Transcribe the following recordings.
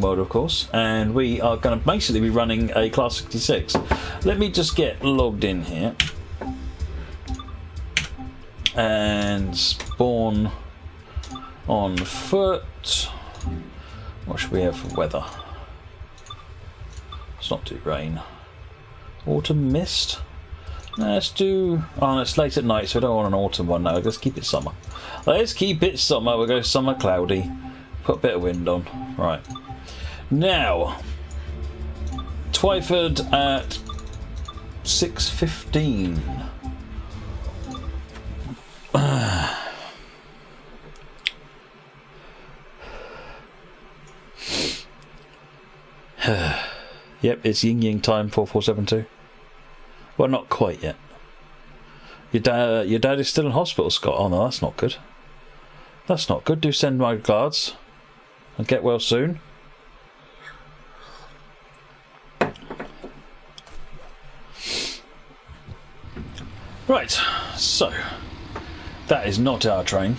world, of course, and we are going to basically be running a Class 66. Let me just get logged in here and spawn on foot. What should we have for weather? Let's not do rain. Autumn mist. Let's do. Oh, it's late at night, so I don't want an autumn one now. Let's keep it summer. Let's keep it summer. We'll go summer cloudy. Put a bit of wind on. Right. Now, Twyford at 6:15. Yep, it's yin yang time 4472. Well, not quite yet. Your dad is still in hospital, Scott. Oh no, that's not good. That's not good. Do send my regards and get well soon. Right, so that is not our train.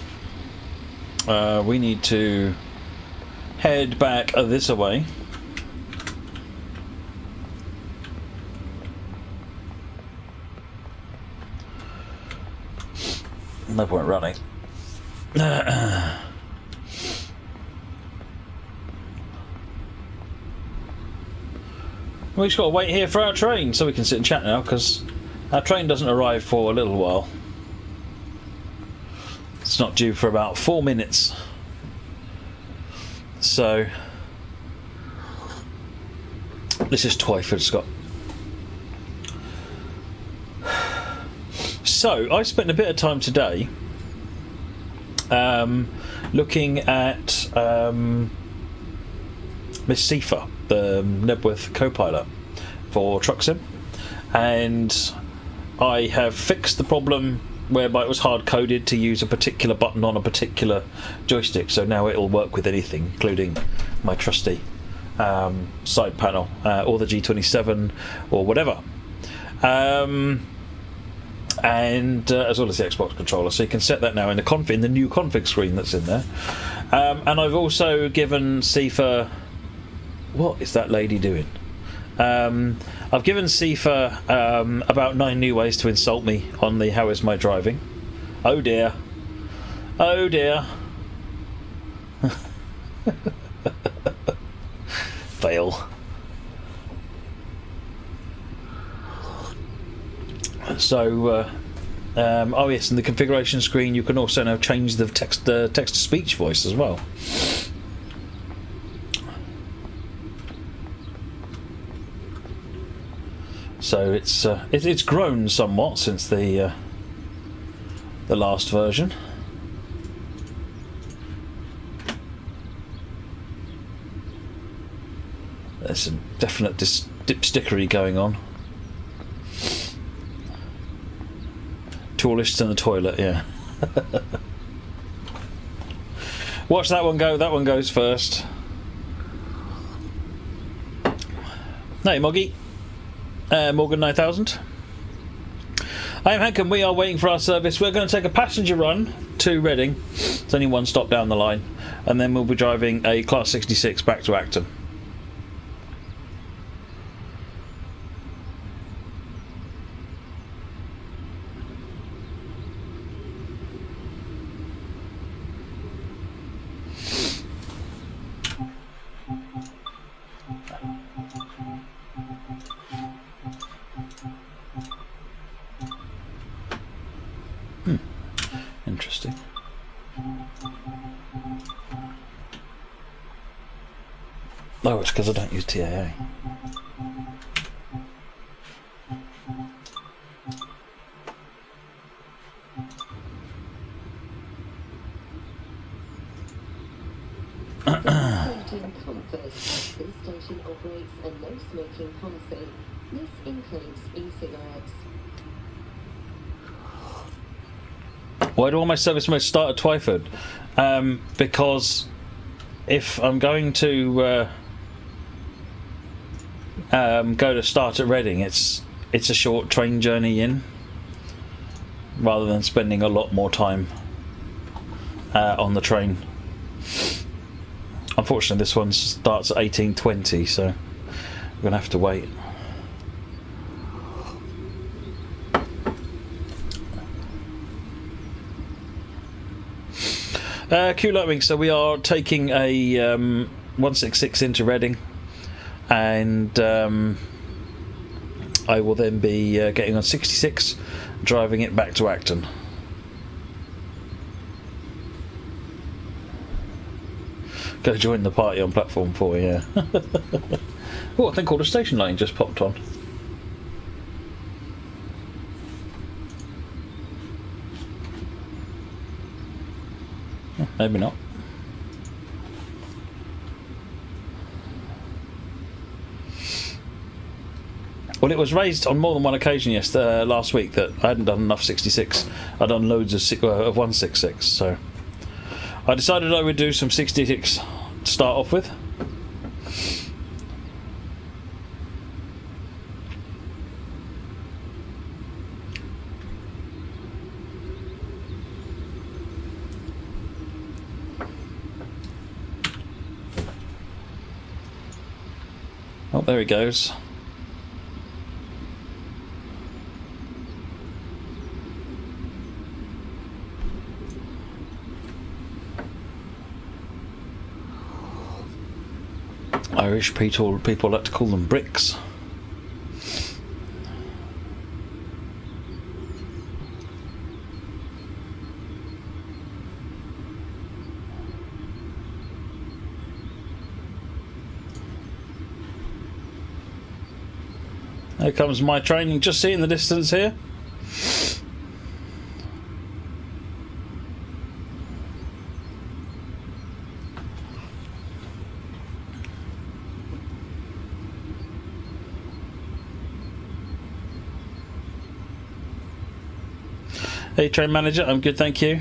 We need to head back this way. No point running. We just got to wait here for our train so we can sit and chat now, because our train doesn't arrive for a little while. It's not due for about 4 minutes. So this is Twyford, Scott. So I spent a bit of time today looking at Miss Sifa, the Nebworth co-pilot for Truck Sim, and I have fixed the problem whereby it was hard coded to use a particular button on a particular joystick, so now it'll work with anything, including my trusty side panel or the G27 or whatever. And as well as the Xbox controller, so you can set that now in the new config screen that's in there. And I've also given Sifa. What is that lady doing? I've given Sifa about 9 new ways to insult me on the "How is my driving?" Oh dear. Oh dear. Fail. So, oh yes, in the configuration screen you can also now change the text-to-speech voice as well. So it's grown somewhat since the last version. There's some definite dipstickery going on. Tallest in the toilet, yeah. Watch that one go. That one goes first. Hey, Moggy. Morgan 9000. I am Hank and we are waiting for our service. We're going to take a passenger run to Reading. It's only one stop down the line. And then we'll be driving a Class 66 back to Acton. Interesting. Oh, it's because I don't use TAA. Comfort. This station operates a no smoking policy. This includes e-cigarettes. Why do all my service modes start at Twyford? Because if I'm going to go to start at Reading, it's a short train journey in, rather than spending a lot more time on the train. Unfortunately, this one starts at 18:20, so we're going to have to wait. Q Lightwing, so we are taking a 166 into Reading, and I will then be getting on 66, driving it back to Acton. Go join the party on platform 4, yeah. Oh, I think called a station line just popped on. Maybe not. Well, it was raised on more than one occasion last week that I hadn't done enough 66. I'd done loads of 166, so I decided I would do some 66 to start off with. Oh, there he goes. Irish people like to call them bricks. There comes my train. You can just see in the distance here. Hey, train manager, I'm good, thank you.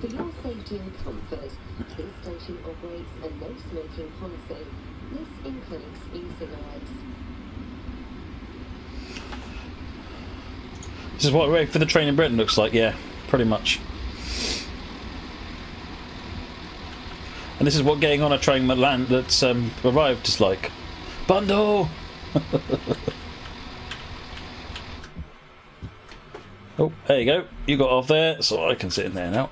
For your safety and comfort, this station operates a no smoking policy. This includes e-cigarettes. This is what for the train in Britain looks like, yeah, pretty much. And this is what getting on a train that's arrived is like. Bundle! Oh, there you go. You got off there, so I can sit in there now.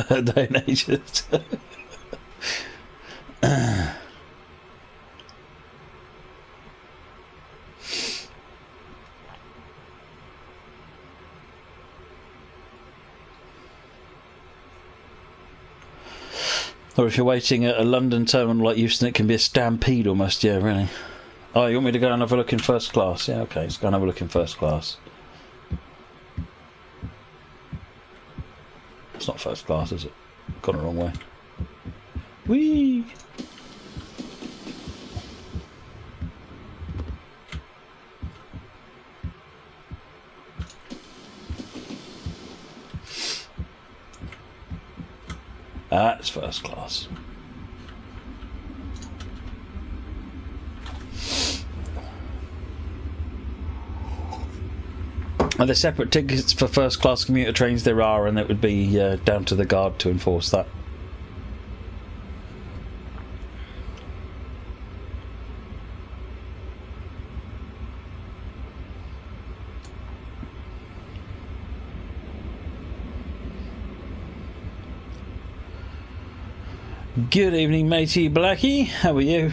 Don't ages. Or if you're waiting at a London terminal like Euston, it can be a stampede almost, yeah, really. Oh, you want me to go and have a look in first class? Yeah, okay, let's go and have a look in first class. It's not first class, is it? Gone the wrong way. Whee! That's first class. Are there separate tickets for first class commuter trains? There are, and it would be down to the guard to enforce that. Good evening, matey Blackie. How are you?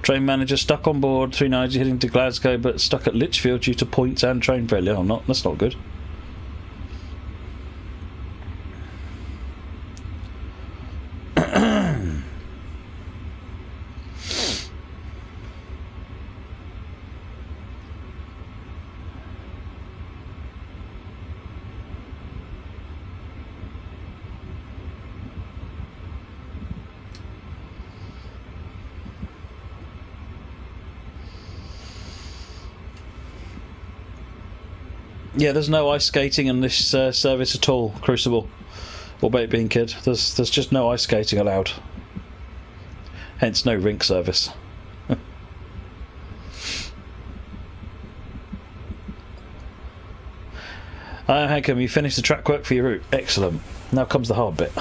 Train manager stuck on board 390 heading to Glasgow, but stuck at Lichfield due to points and train failure. Oh, not that's not good. Yeah, there's no ice skating in this service at all, Crucible or Bait Bean Kid. There's just no ice skating allowed. Hence, no rink service. How come you finished the track work for your route? Excellent. Now comes the hard bit.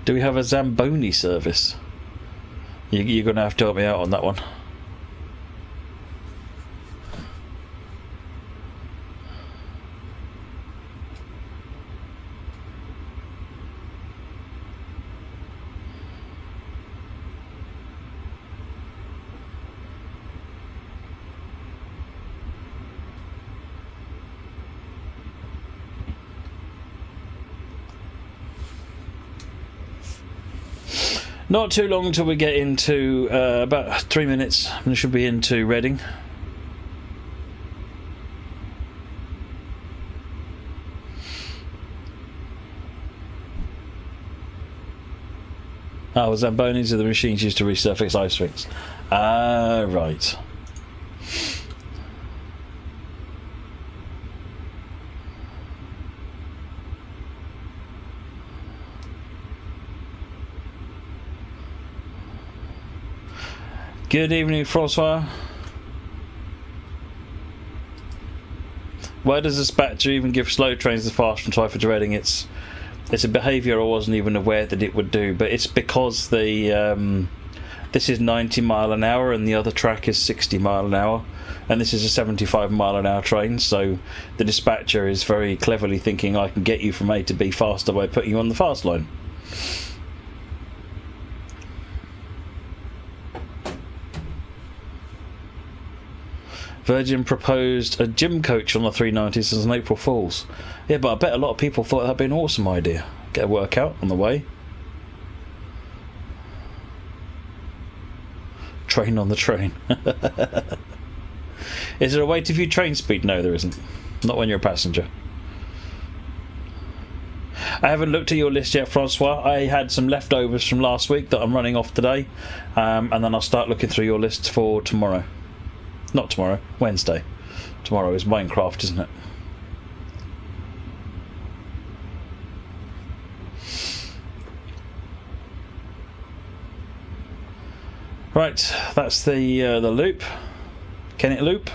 Do we have a Zamboni service? You're going to have to help me out on that one. Not too long until we get into about 3 minutes, and we should be into Reading. Oh, Zambonis are the machines used to resurface ice rinks. Ah, right. Good evening, Francois. Why does dispatcher even give slow trains as fast from Twyford to Reading? It's a behaviour I wasn't even aware that it would do, but it's because the this is 90 mile an hour and the other track is 60 mile an hour, and this is a 75 mile an hour train, so the dispatcher is very cleverly thinking I can get you from A to B faster by putting you on the fast line. Virgin proposed a gym coach on the 390s as an April Fool's. Yeah, but I bet a lot of people thought that'd be an awesome idea. Get a workout on the way. Train on the train. Is there a way to view train speed? No, there isn't. Not when you're a passenger. I haven't looked at your list yet, Francois. I had some leftovers from last week that I'm running off today, and then I'll start looking through your list for tomorrow. Not tomorrow, Wednesday. Tomorrow is Minecraft, isn't it? Right, that's the loop. Can it loop?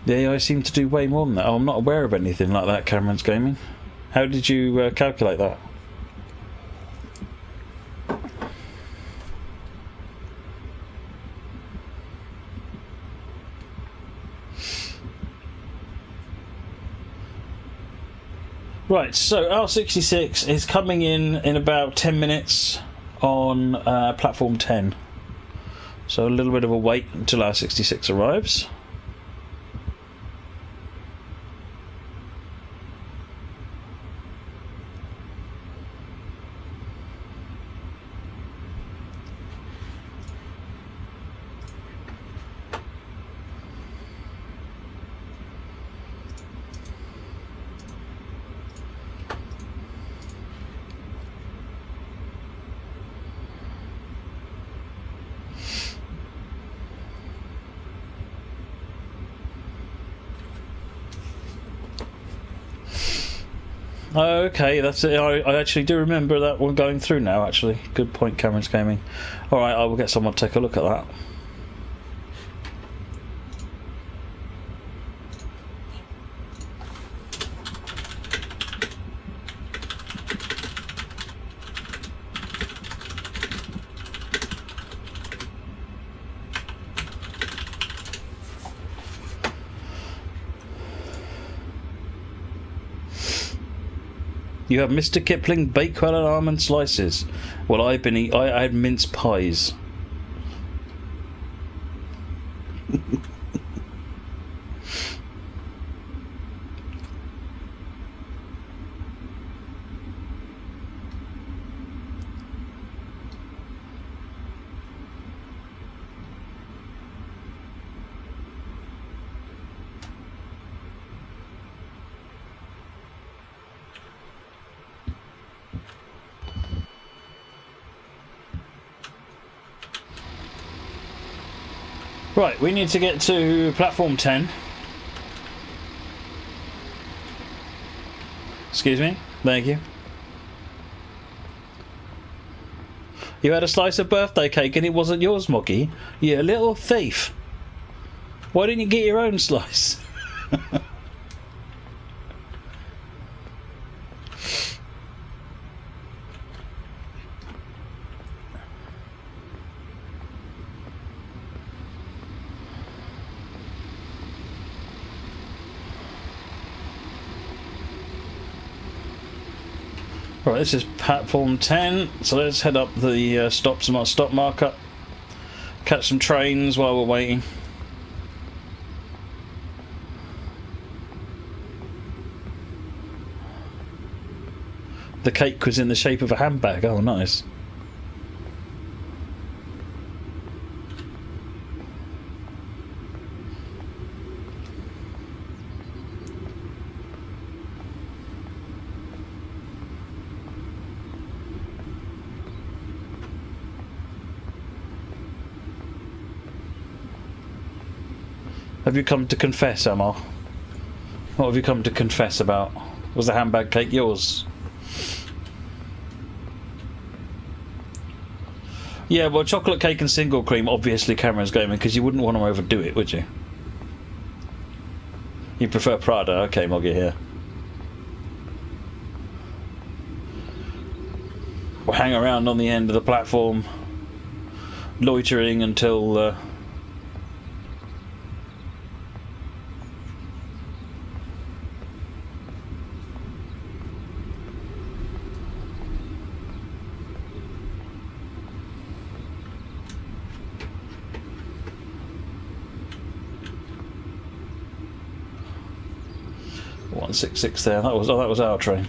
The AI seemed to do way more than that. Oh, I'm not aware of anything like that, Cameron's Gaming. How did you calculate that? Right, so R66 is coming in about 10 minutes on platform 10. So a little bit of a wait until R66 arrives. Okay, that's it. I actually do remember that one going through now, actually. Good point, Cameron's Gaming. Alright, I will get someone to take a look at that. You have Mr. Kipling Bakewell and almond slices. Well, I had mince pies. Right, we need to get to platform 10. Excuse me? Thank you. You had a slice of birthday cake and it wasn't yours, Moggy. You little thief. Why didn't you get your own slice? Right, this is platform 10, so let's head up the stop marker, catch some trains while we're waiting. The cake was in the shape of a handbag, oh nice. Have you come to confess, Emma? What have you come to confess about? Was the handbag cake yours? Yeah, well, chocolate cake and single cream, obviously Cameron's gaming, because you wouldn't want to overdo it, would you? You prefer Prada? Okay, Moggy here. We'll hang around on the end of the platform, loitering until... 166 there. That was our train.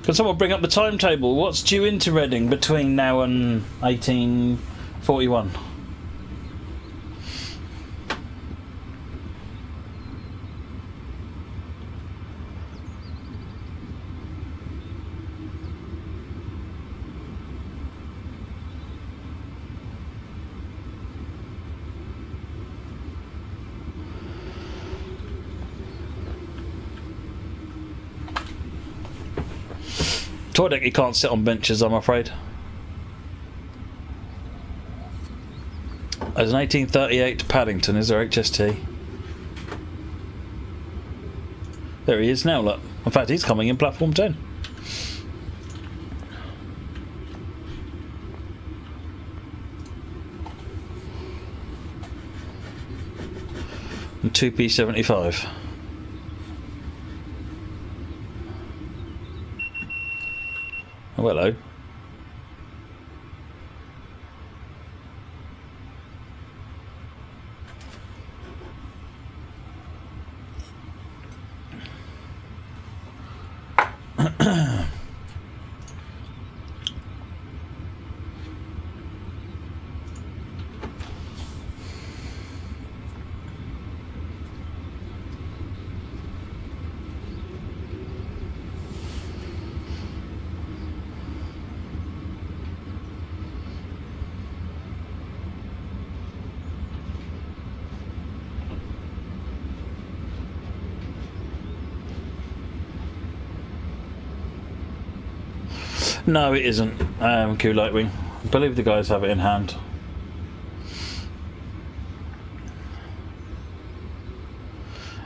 Can someone bring up the timetable? What's due into Reading between now and 1841? Toy you can't sit on benches, I'm afraid. There's an 1838 to Paddington, is there, HST? There he is now, look. In fact, he's coming in platform 10. And 2P75. Oh, hello. No, it isn't. Q Lightwing. I believe the guys have it in hand.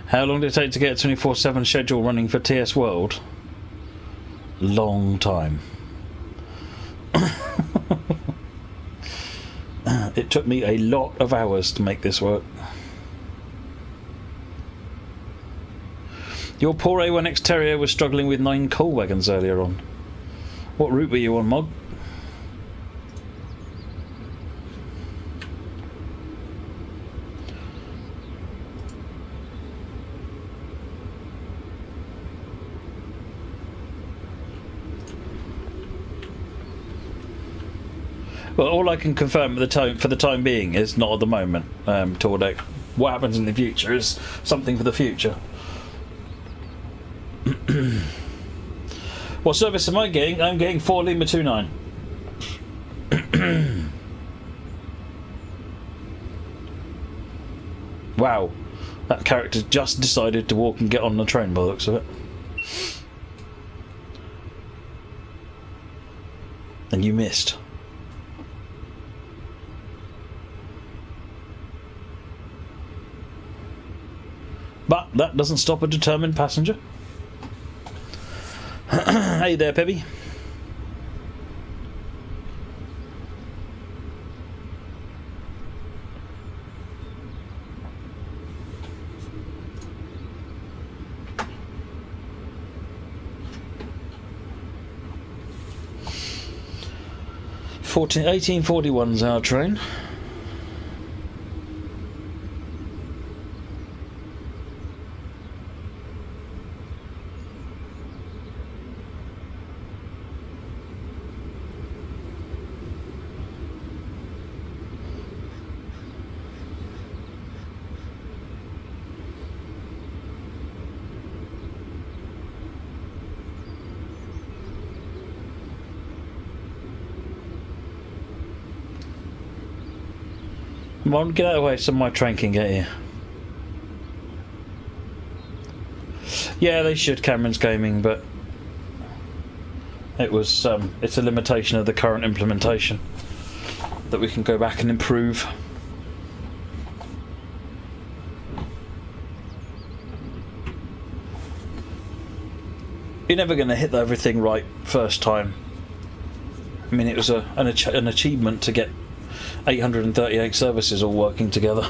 How long did it take to get a 24/7 schedule running for TS World? Long time. It took me a lot of hours to make this work. Your poor A1X Terrier was struggling with 9 coal wagons earlier on. What route were you on, Mog? Well, all I can confirm for the time being is not at the moment, Tordek. What happens in the future is something for the future. What service am I getting? I'm getting 4 Lima 29. Wow, that character just decided to walk and get on the train by the looks of it. And you missed. But that doesn't stop a determined passenger. Hey there, Pebby. '1841's our train. Come on, get out of the way so my train can get here. Yeah, they should, Cameron's Gaming, but it was it's a limitation of the current implementation that we can go back and improve. You're never going to hit everything right first time. I mean, it was an achievement to get 838 services all working together.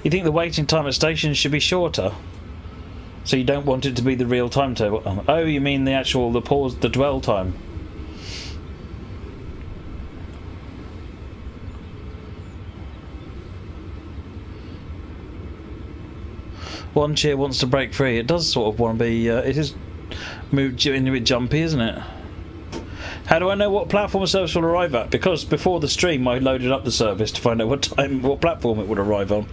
You think the waiting time at stations should be shorter? So you don't want it to be the real timetable? Oh, you mean the dwell time? One Cheer wants to break free. It does sort of want to be. It is moved into a bit jumpy, isn't it? How do I know what platform service will arrive at? Because before the stream, I loaded up the service to find out what platform it would arrive on.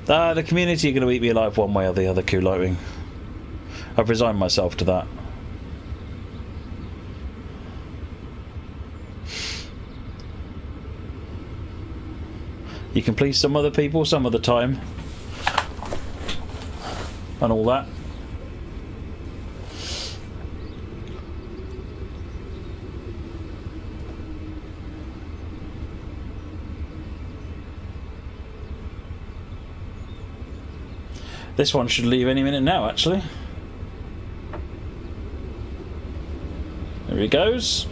The community are going to eat me alive one way or the other, Q Lightwing. I've resigned myself to that. You can please some other people some of the time. And all that. This one should leave any minute now, actually. There he goes.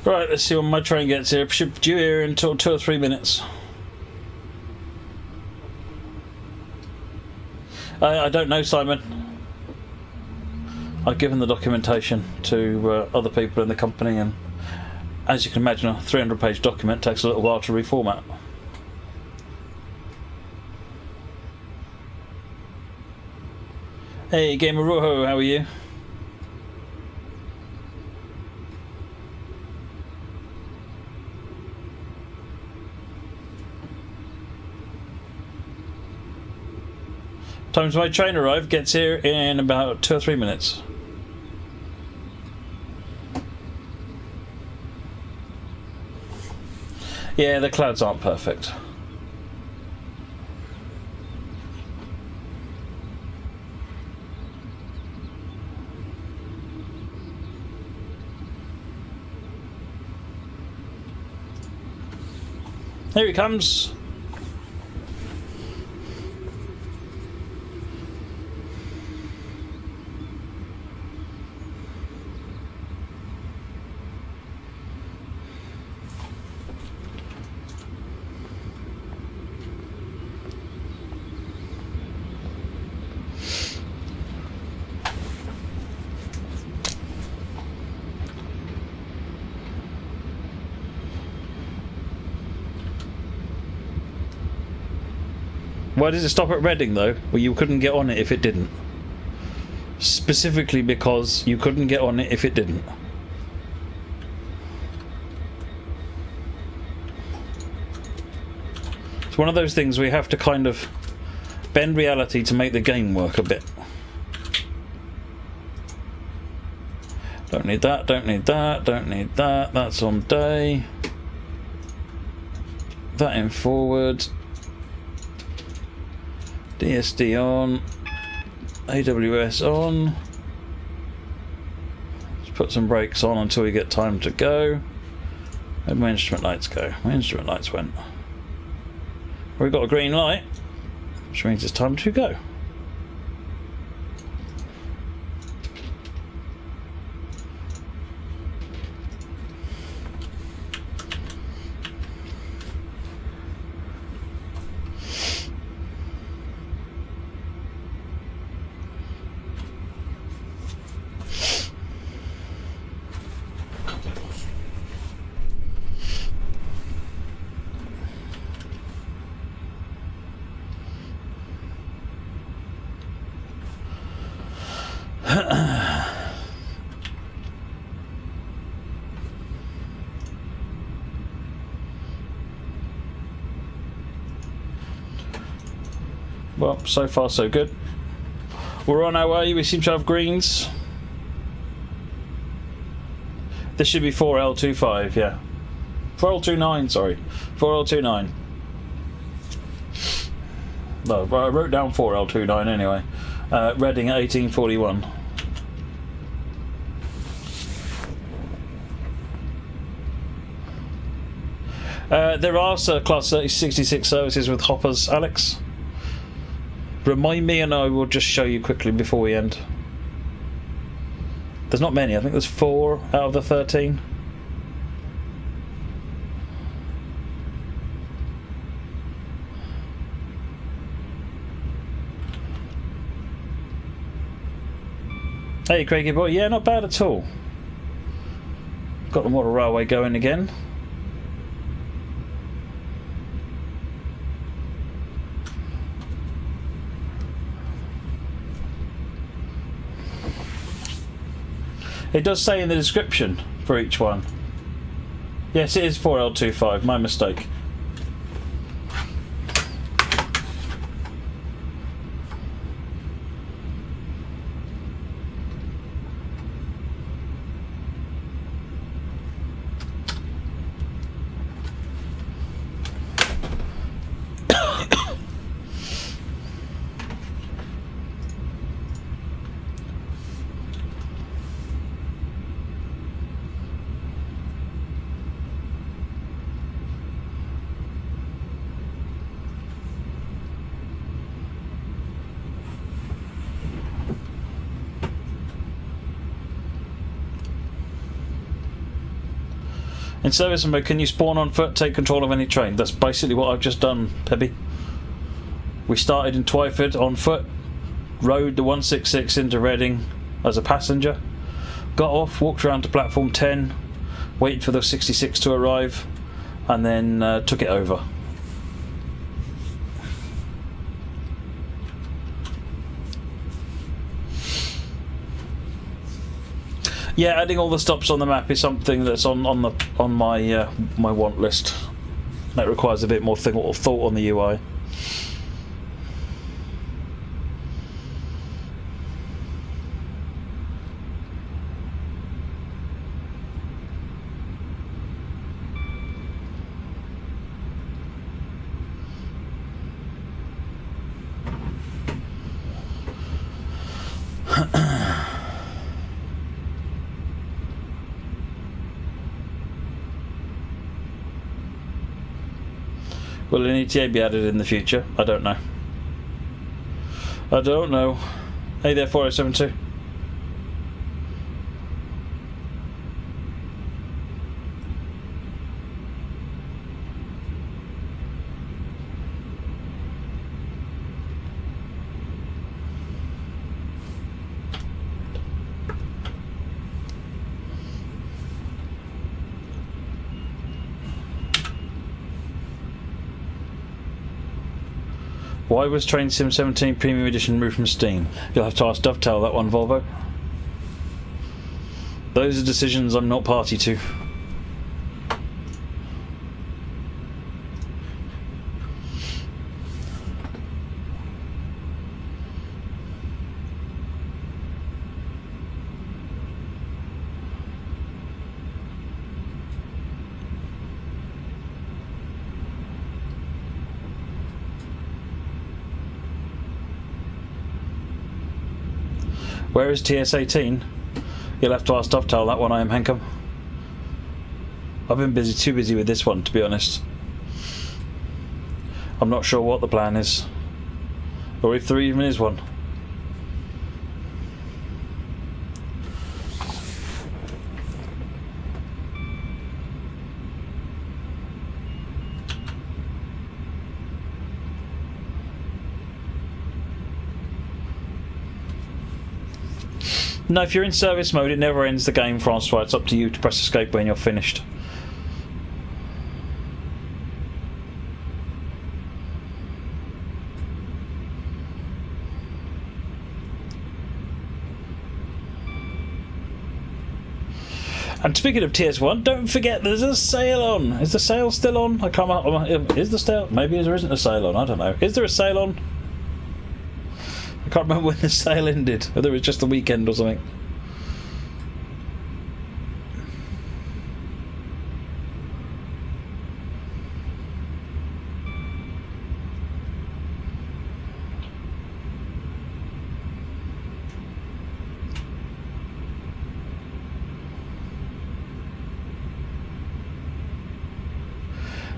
Right, let's see when my train gets here. Should be due here in 2 or 3 minutes. I don't know, Simon. I've given the documentation to other people in the company, and as you can imagine, a 300-page document takes a little while to reformat. Hey, Gamer Rojo, how are you? Time's my train arrive, gets here in about 2 or 3 minutes. Yeah, the clouds aren't perfect. Here he comes. Why does it stop at Reading though? Well, you couldn't get on it if it didn't. Specifically because you couldn't get on it if it didn't. It's one of those things where you have to kind of bend reality to make the game work a bit. Don't need that, don't need that, don't need that. That's on day. That in forward. DSD on, AWS on. Let's put some brakes on until we get time to go. Where'd my instrument lights go? My instrument lights went. We've got a green light, which means it's time to go. Well, so far so good. We're on our way. We seem to have greens. This should be 4L25, yeah. 4L29, sorry. 4L29. No, I wrote down 4L29 anyway. Reading at 1841. There are Class 66 services with hoppers, Alex. Remind me and I will just show you quickly before we end. There's not many, I think there's 4 out of the 13. Hey Craigie boy, yeah, not bad at all. Got the model railway going again. It does say in the description for each one. Yes, it is 4L25, my mistake. In service mode, can you spawn on foot, take control of any train? That's basically what I've just done, Pebby. We started in Twyford on foot, rode the 166 into Reading as a passenger, got off, walked around to platform 10, waited for the 66 to arrive, and then took it over. Yeah, adding all the stops on the map is something that's on my my want list. That requires a bit more thought on the UI. Will an ETA be added in the future? I don't know. I don't know. Hey there, 4072. Why was Train Sim 17 Premium Edition removed from Steam? You'll have to ask Dovetail that one, Volvo. Those are decisions I'm not party to. Where is TS18? You'll have to ask Dovetail that one, I am Hankum. I've been too busy with this one, to be honest. I'm not sure what the plan is, or if there even is one. No, if you're in service mode, it never ends the game, Francois. It's up to you to press escape when you're finished. And speaking of TS1, don't forget there's a sale on. Is the sale still on? I can't remember. Is the sale? Maybe there isn't a sale on. I don't know. Is there a sale on? I can't remember when the sale ended. Whether it was just the weekend or something.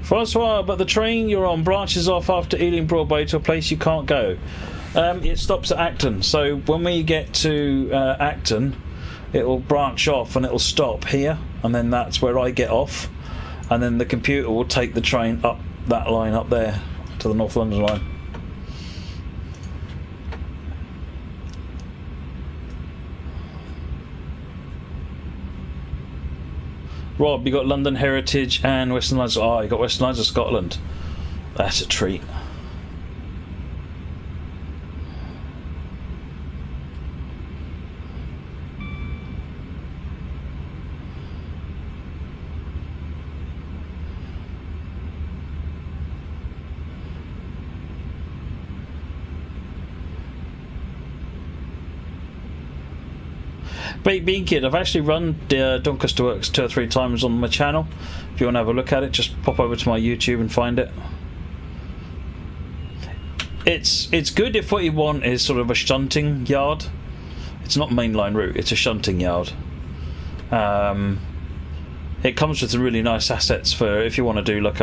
Francois, but the train you're on branches off after Ealing Broadway to a place you can't go. It stops at Acton, so when we get to Acton, it will branch off and it will stop here, and then that's where I get off, and then the computer will take the train up that line up there to the North London line. Rob, you got London Heritage and Western Lines. Oh, you got Western Lines of Scotland. That's a treat. Bean Kid, I've actually run Doncaster Works 2 or 3 times on my channel. If you want to have a look at it, just pop over to my YouTube and find it. It's good if what you want is sort of a shunting yard. It's not mainline route, it's a shunting yard. It comes with some really nice assets for if you want to do like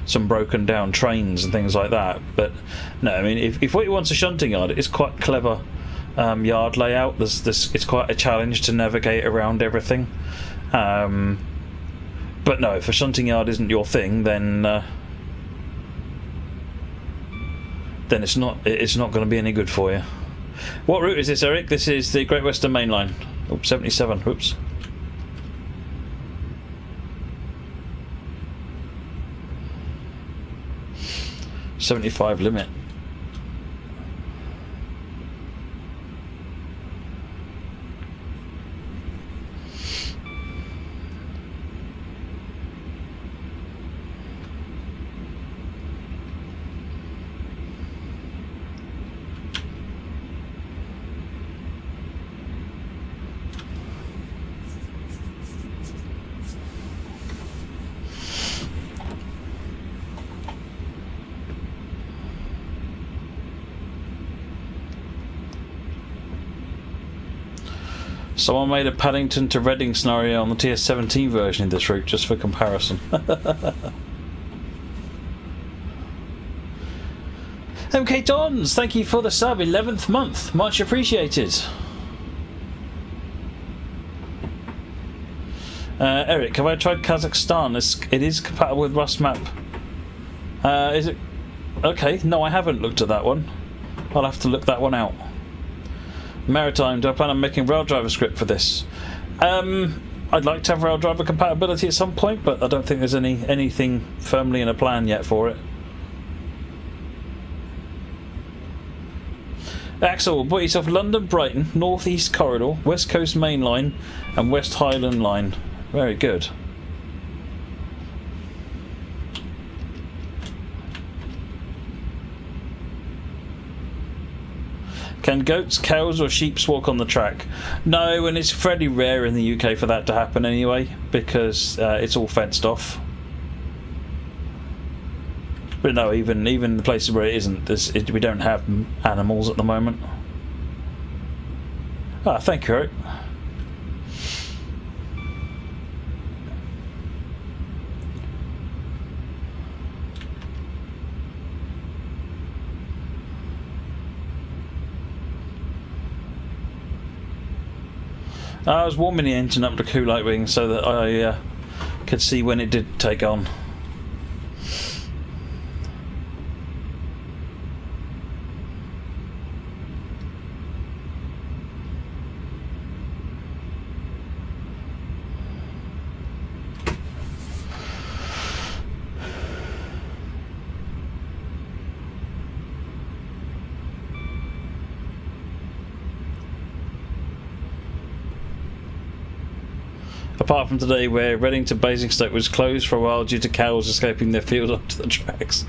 some broken down trains and things like that. But no, I mean if what you want's a shunting yard, it's quite clever. Yard layout. It's quite a challenge to navigate around everything. But no, if a shunting yard isn't your thing, then it's not going to be any good for you. What route is this, Eric? This is the Great Western Main Line. Oops, 77. Oops. .75 limit. Someone made a Paddington to Reading scenario on the TS17 version of this route just for comparison. MK Dons, thank you for the sub, 11th month, much appreciated. Eric, have I tried Kazakhstan? It is compatible with Rust map. Is it? Okay, no, I haven't looked at that one. I'll have to look that one out. Maritime, do I plan on making Raildriver script for this? I'd like to have Raildriver compatibility at some point, but I don't think there's anything firmly in a plan yet for it. Axel, bought yourself London Brighton, North East Corridor, West Coast Main Line, and West Highland Line. Very good. Can goats, cows, or sheep walk on the track? No, and it's fairly rare in the UK for that to happen anyway, because it's all fenced off. But no, even the places where it isn't, we don't have animals at the moment. Ah, thank you, Eric. I was warming the engine up to cool light wing so that I could see when it did take on. Apart from today, where Reading to Basingstoke was closed for a while due to cows escaping their field onto the tracks.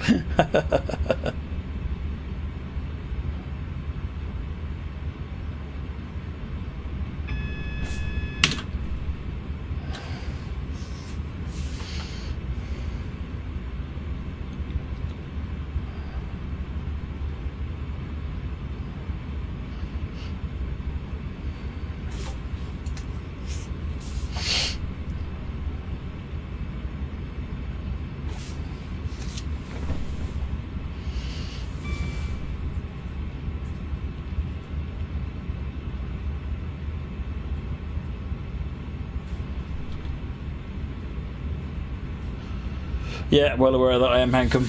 Yeah, well aware that I am Hankum.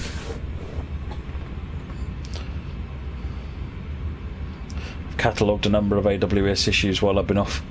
I've catalogued a number of AWS issues while I've been off.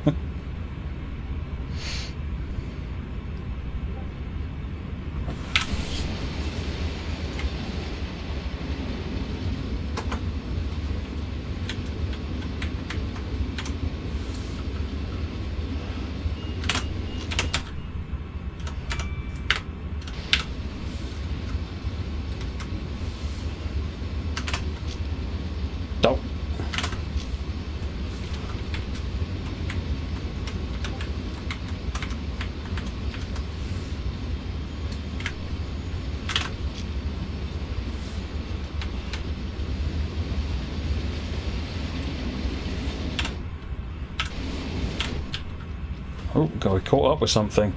Oh, got we caught up with something.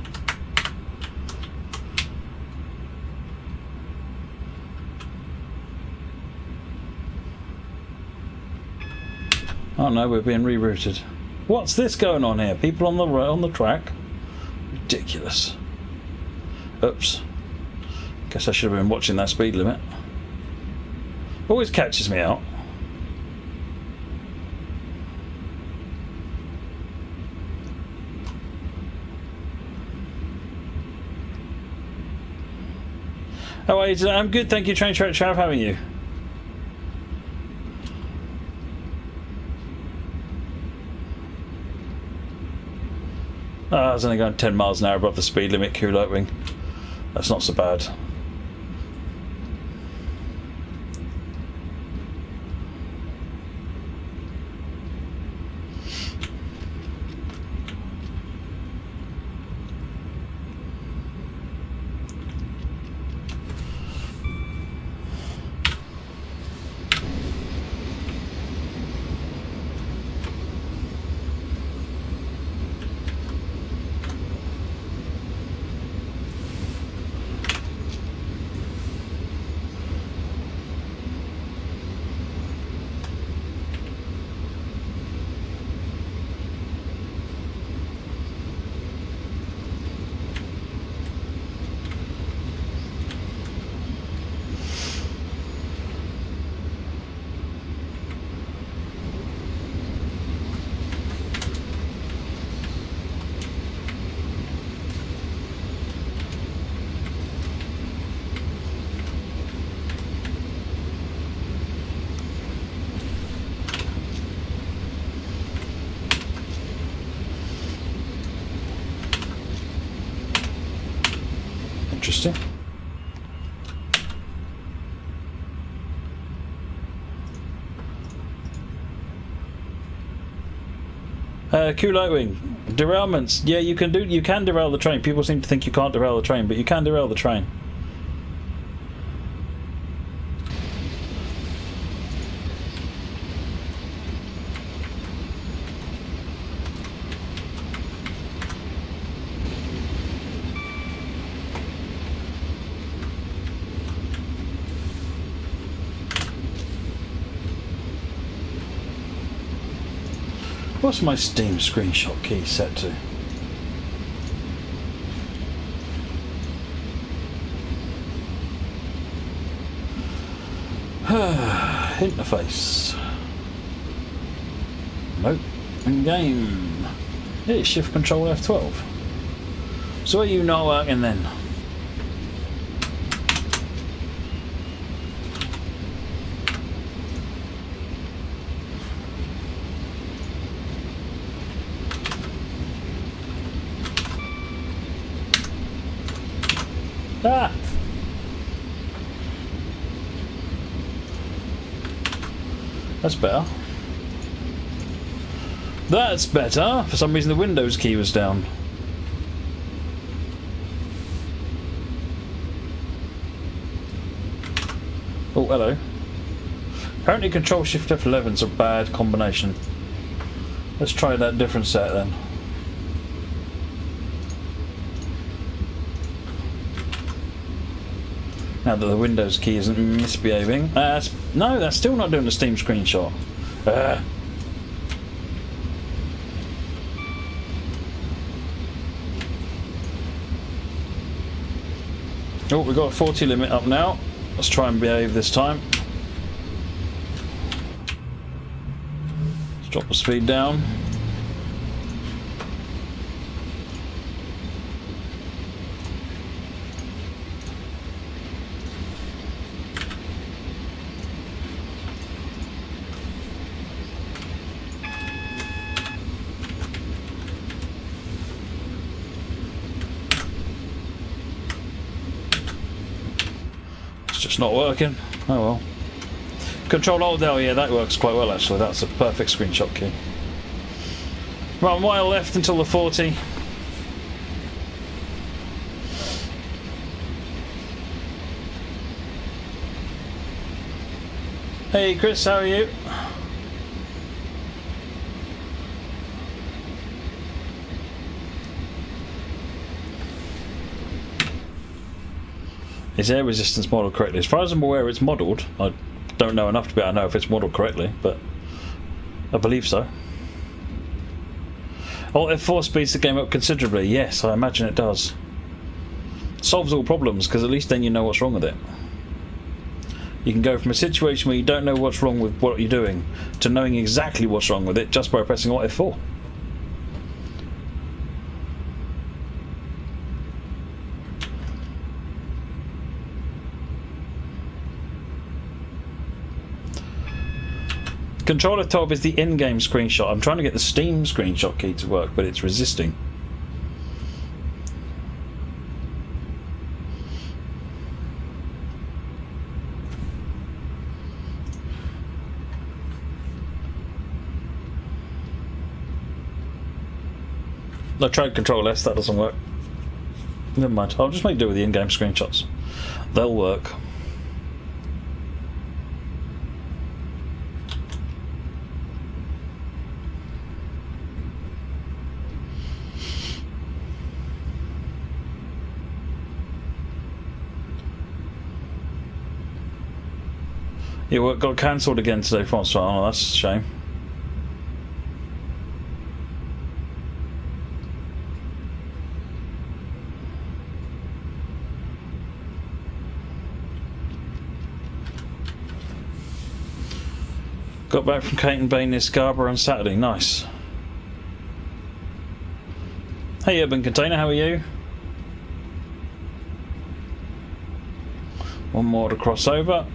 Oh no, we're being rerouted. What's this going on here? People on the track? Ridiculous. Oops. Guess I should have been watching that speed limit. Always catches me out. How are you today? I'm good, thank you, Train Track Trav. How are you? I was only going 10 miles an hour above the speed limit, Q-Light Wing. That's not so bad. Interesting. Q-Light Wing. Derailments. Yeah, you can derail the train. People seem to think you can't derail the train, but you can derail the train. What's my Steam screenshot key set to? Interface. Nope. In game. It's Shift Control F12. So are you not working then? Ah! That's better. That's better. For some reason the Windows key was down. Oh, hello. Apparently Control Shift F11 is a bad combination. Let's try that different set then. Now that the Windows key isn't misbehaving. No, that's still not doing the Steam screenshot. Oh, we've got a 40 limit up now. Let's try and behave this time. Let's drop the speed down. Just not working. Oh well. Control Alt Del, yeah, that works quite well actually. That's a perfect screenshot key. Right, a mile left until the 40. Hey Chris, how are you? Is air resistance modelled correctly? As far as I'm aware, it's modelled. I don't know enough to be able to know if it's modelled correctly, but I believe so. Alt F4 speeds the game up considerably. Yes, I imagine it does. Solves all problems, because at least then you know what's wrong with it. You can go from a situation where you don't know what's wrong with what you're doing to knowing exactly what's wrong with it just by pressing Alt F4. Control F12 is the in-game screenshot. I'm trying to get the Steam screenshot key to work, but it's resisting. I tried Control S, that doesn't work. Never mind, I'll just make do with the in-game screenshots. They'll work. Your work got cancelled again today, Francois. Oh, that's a shame. Got back from Caton Bay near Scarborough on Saturday. Nice. Hey, Urban Container, how are you? One more to cross over.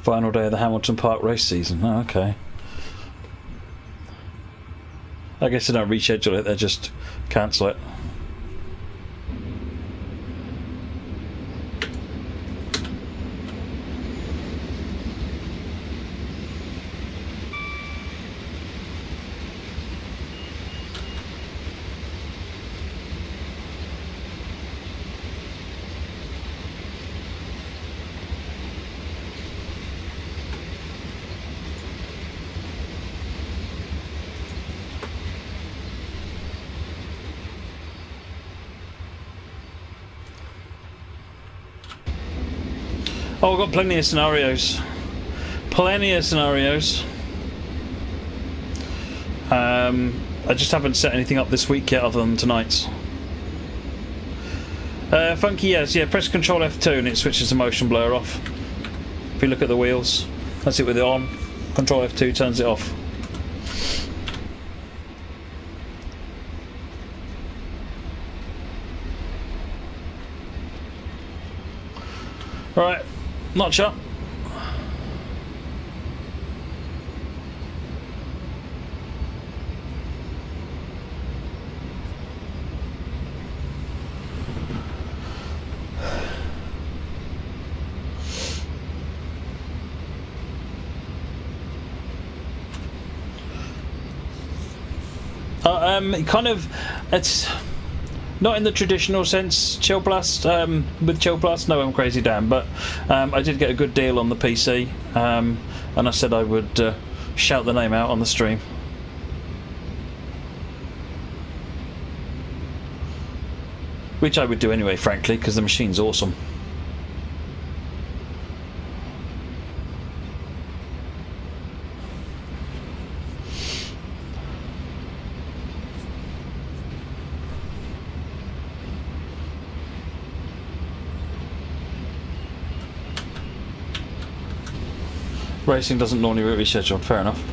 Final day of the Hamilton Park race season. Oh, okay. I guess they don't reschedule it, they just cancel it. Oh, I've got plenty of scenarios. Plenty of scenarios. I just haven't set anything up this week yet other than tonight's. Funky, yes, yeah, press Control F2 and it switches the motion blur off. If you look at the wheels, that's it with it on. Control F2 turns it off. Right, notch up. Kind of, it's not in the traditional sense, Chill Blast. With Chill Blast, no, I'm Crazy Dan, but I did get a good deal on the PC, and I said I would shout the name out on the stream. Which I would do anyway, frankly, because the machine's awesome. Racing doesn't normally reschedule, fair enough.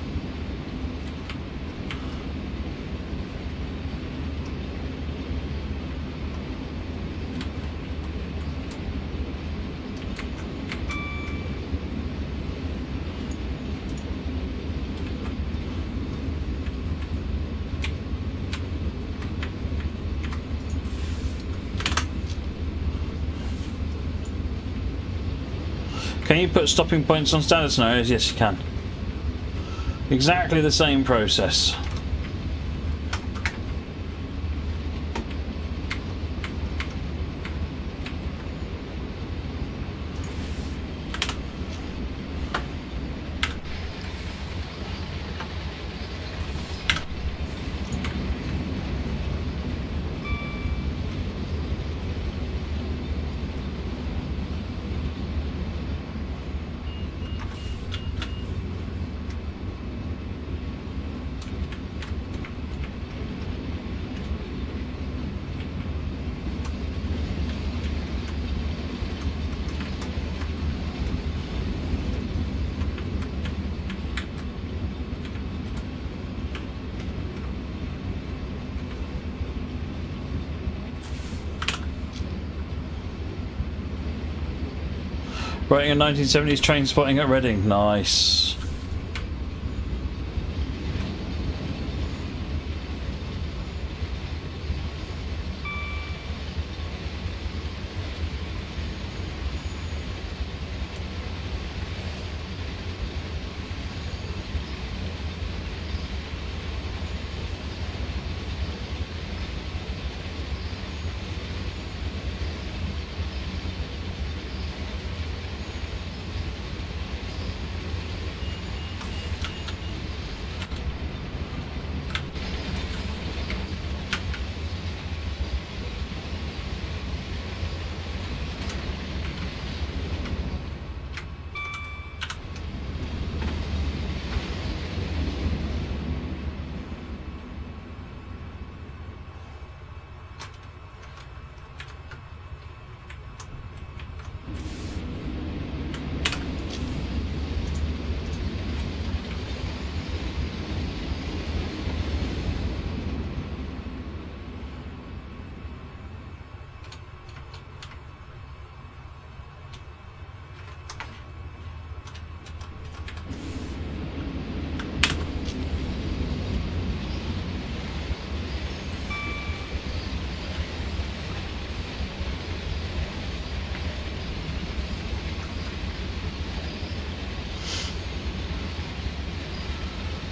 Can you put stopping points on standard scenarios? Yes, you can. Exactly the same process. Writing a 1970s train spotting at Reading. Nice.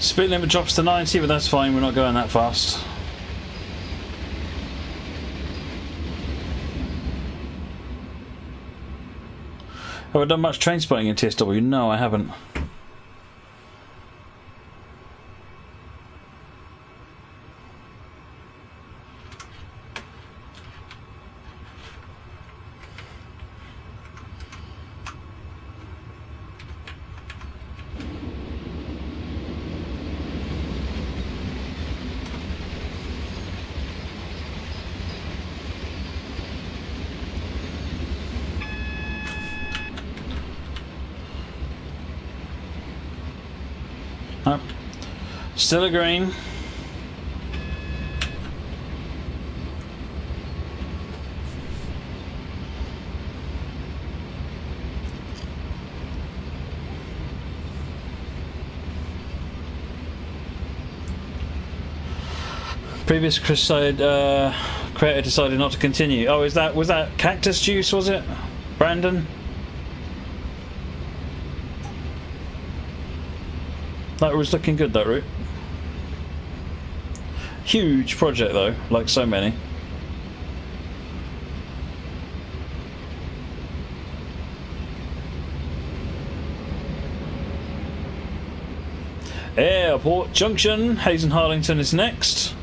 Speed limit drops to 90, but that's fine, we're not going that fast. Have I done much train spotting in TSW? No, I haven't. Oh. Still a green. Previous creator decided not to continue. Oh, was that Cactus Juice, was it? Brandon? That was looking good, that route. Huge project though, like so many. Airport Junction, Hayes and Harlington is next.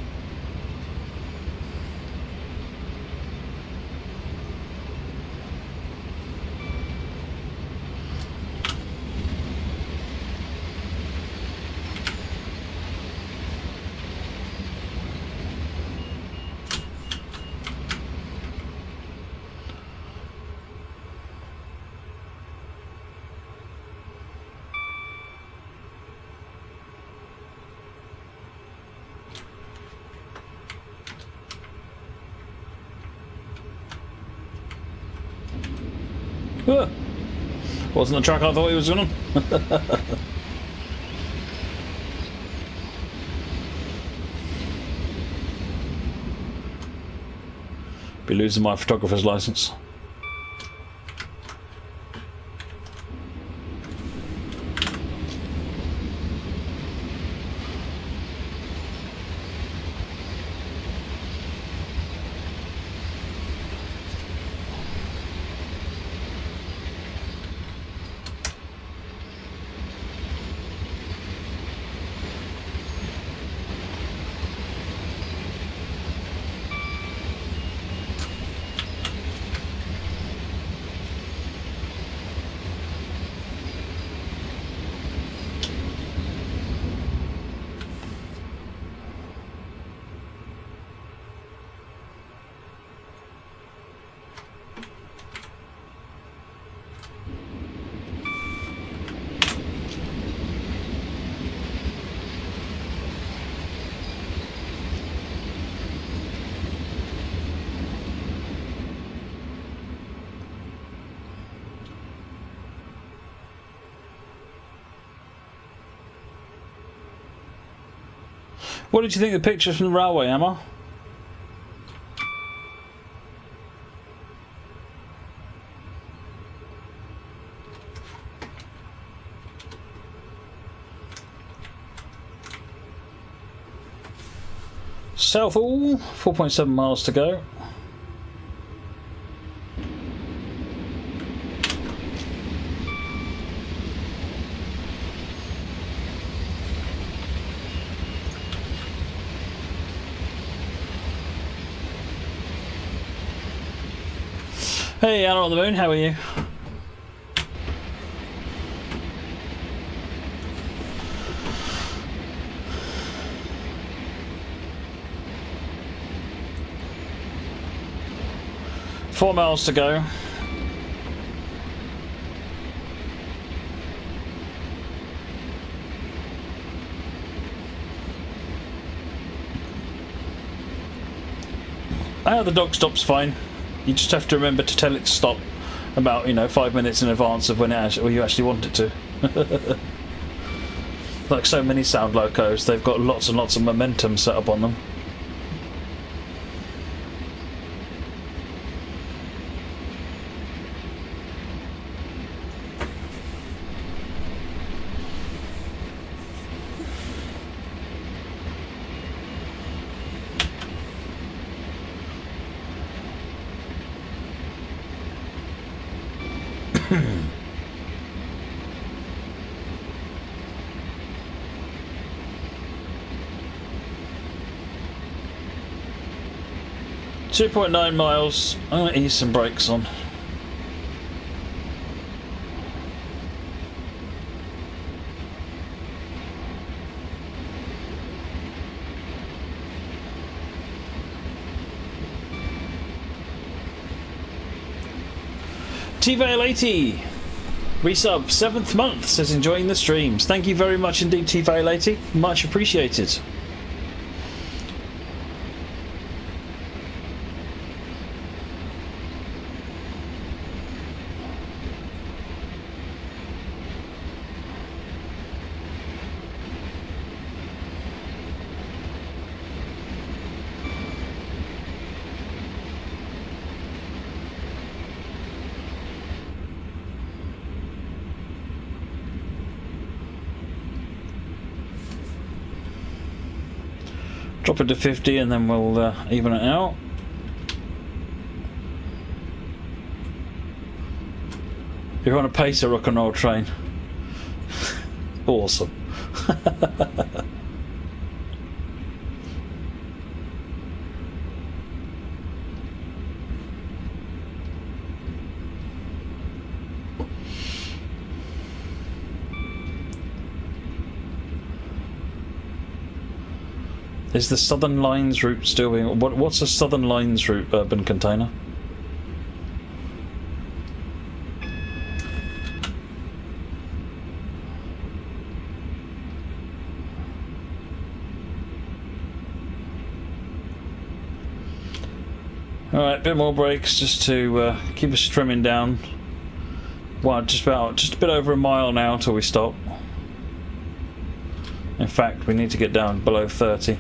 Wasn't the track I thought he was on. Be losing my photographer's license. What did you think of the pictures from the railway, Emma? Southall, 4.7 miles to go. Hey, Anna on the Moon, how are you? Four miles to go. The dog stops fine. You just have to remember to tell it to stop about, 5 minutes in advance of when you actually want it to. Like so many sound locos, they've got lots and lots of momentum set up on them. .9 miles. I'm going to ease some brakes on. T-Vale80 resub 7th month, says enjoying the streams. Thank you very much indeed, T-Vale80, much appreciated. Drop it to 50 and then we'll even it out. You're on a pacer rock and roll train. Awesome. Is the Southern Lines route still being... What's a Southern Lines route urban container? Alright, a bit more brakes just to keep us trimming down. Well, just a bit over a mile now till we stop. In fact, we need to get down below 30.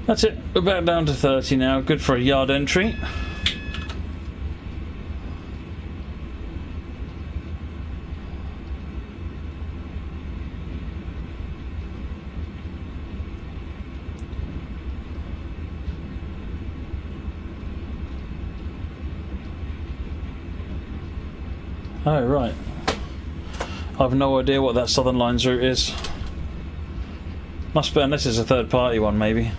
That's it, we're back down to 30 now, good for a yard entry. Oh, right. I have no idea what that Southern Lines route is. Must be, unless it's a third party one, maybe.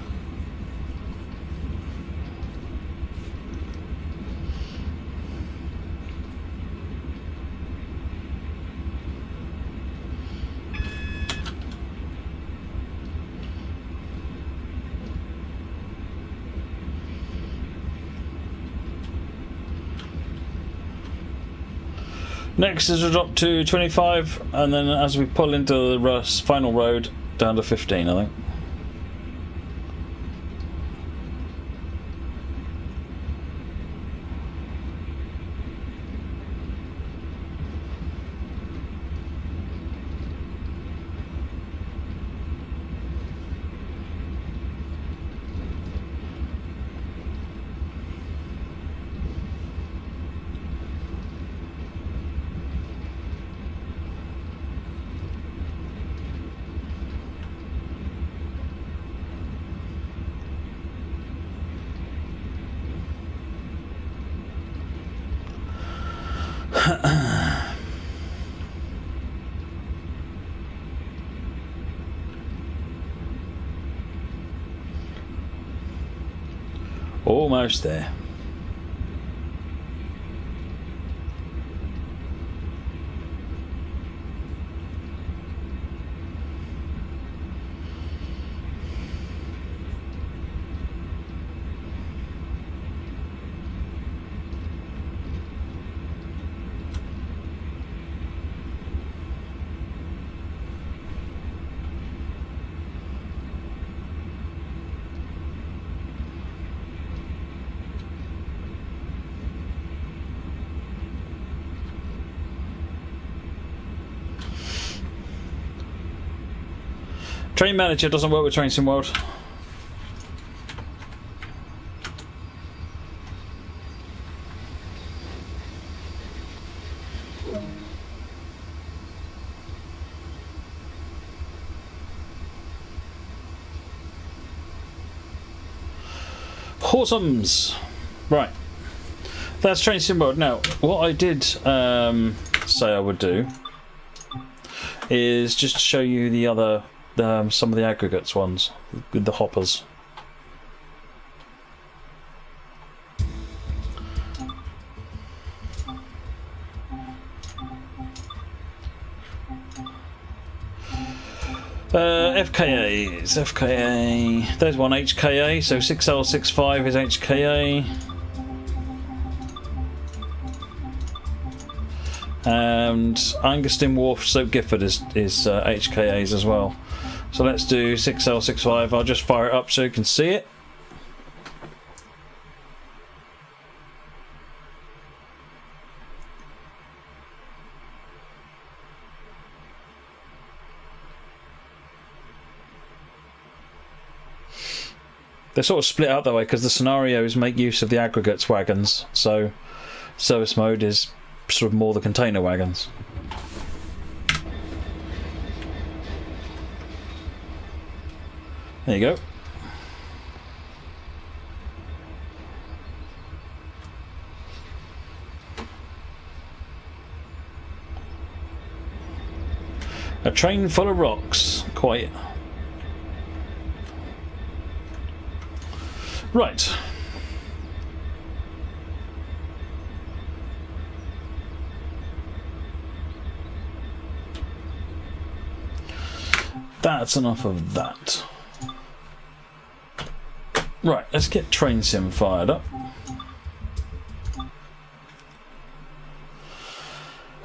Next is a drop to 25, and then as we pull into the final road, down to 15, I think. Almost there. Train Manager doesn't work with Train Sim World. Horsums. Right. That's Train Sim World. Now, what I did say I would do is just show you the other, some of the aggregates ones with the hoppers. FKA is FKA. There's one HKA, so 6L65 is HKA. And Angustin Wharf, Stoke Gifford is HKAs as well. So let's do 6L65. I'll just fire it up so you can see it. They're sort of split out that way because the scenarios make use of the aggregates wagons. So service mode is sort of more the container wagons. There you go. A train full of rocks. Quite. Right. That's enough of that. Right, let's get Train Sim fired up.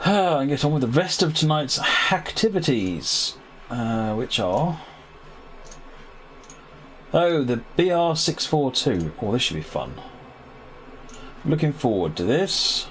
And get on with the rest of tonight's activities, which are... Oh, the BR642. Oh, this should be fun. Looking forward to this.